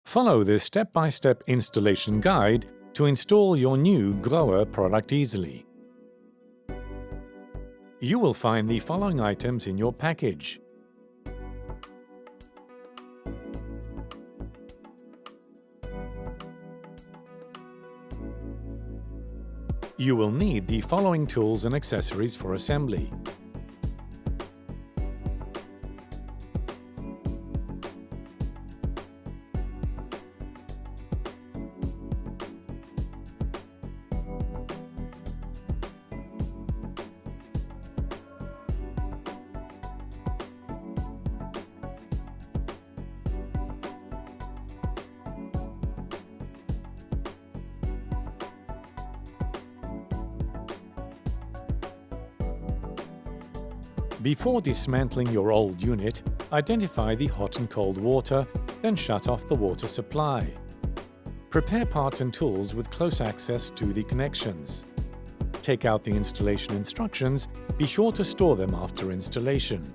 Follow this step-by-step installation guide to install your new GROHE product easily. You will find the following items in your package. You will need the following tools and accessories for assembly. Before dismantling your old unit, identify the hot and cold water, then shut off the water supply. Prepare parts and tools with close access to the connections. Take out the installation instructions, be sure to store them after installation.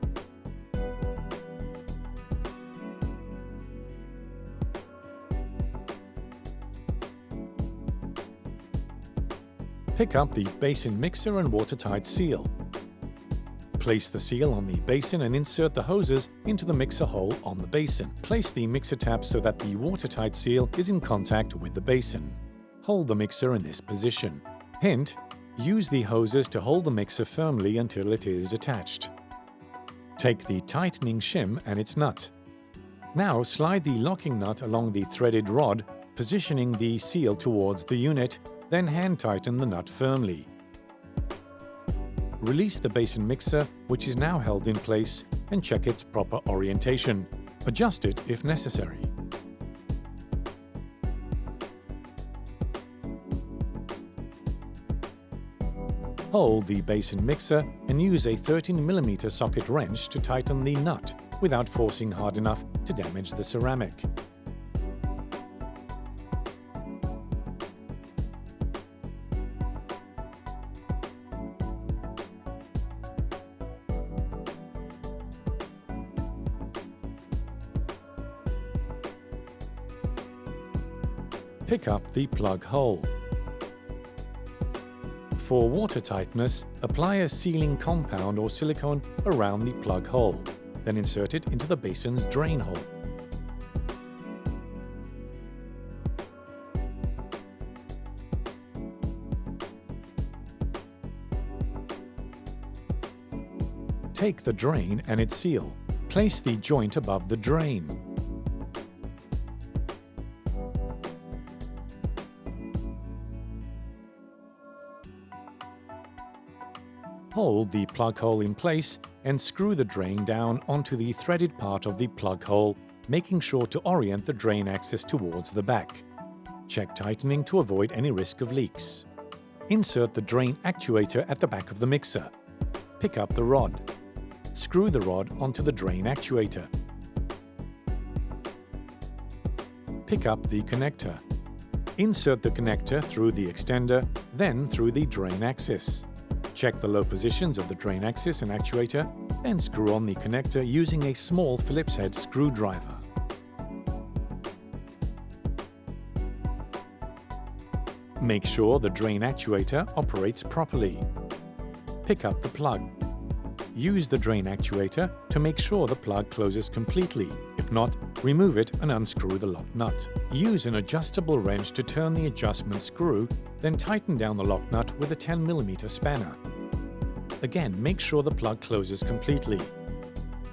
Pick up the basin mixer and watertight seal. Place the seal on the basin and insert the hoses into the mixer hole on the basin. Place the mixer tap so that the watertight seal is in contact with the basin. Hold the mixer in this position. Hint: use the hoses to hold the mixer firmly until it is attached. Take the tightening shim and its nut. Now slide the locking nut along the threaded rod, positioning the seal towards the unit, then hand tighten the nut firmly. Release the basin mixer, which is now held in place, and check its proper orientation. Adjust it if necessary. Hold the basin mixer and use a 13mm socket wrench to tighten the nut without forcing hard enough to damage the ceramic. Pick up the plug hole. For water tightness, apply a sealing compound or silicone around the plug hole, then insert it into the basin's drain hole. Take the drain and its seal. Place the joint above the drain. Hold the plug hole in place and screw the drain down onto the threaded part of the plug hole, making sure to orient the drain axis towards the back. Check tightening to avoid any risk of leaks. Insert the drain actuator at the back of the mixer. Pick up the rod. Screw the rod onto the drain actuator. Pick up the connector. Insert the connector through the extender, then through the drain axis. Check the low positions of the drain axis and actuator, then screw on the connector using a small Phillips head screwdriver. Make sure the drain actuator operates properly. Pick up the plug. Use the drain actuator to make sure the plug closes completely. If not, remove it and unscrew the lock nut. Use an adjustable wrench to turn the adjustment screw, then tighten down the lock nut with a 10mm spanner. Again, make sure the plug closes completely.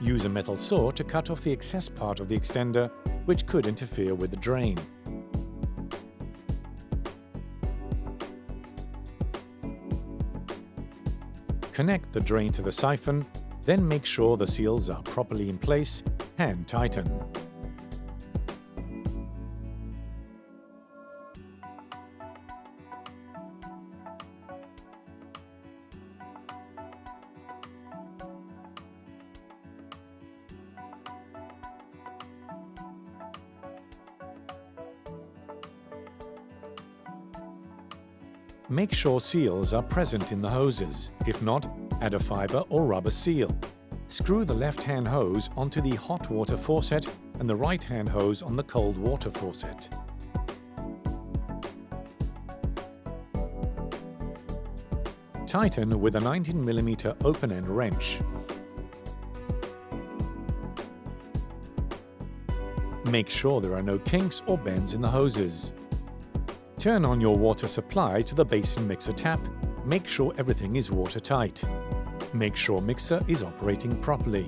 Use a metal saw to cut off the excess part of the extender, which could interfere with the drain. Connect the drain to the siphon, then make sure the seals are properly in place, hand tighten. Make sure seals are present in the hoses. If not, add a fiber or rubber seal. Screw the left-hand hose onto the hot water faucet and the right-hand hose on the cold water faucet. Tighten with a 19mm open-end wrench. Make sure there are no kinks or bends in the hoses. Turn on your water supply to the basin mixer tap. Make sure everything is watertight. Make sure mixer is operating properly.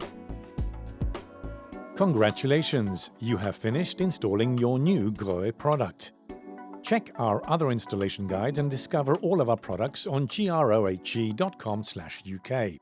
Congratulations! You have finished installing your new GROHE product. Check our other installation guides and discover all of our products on grohe.com/UK.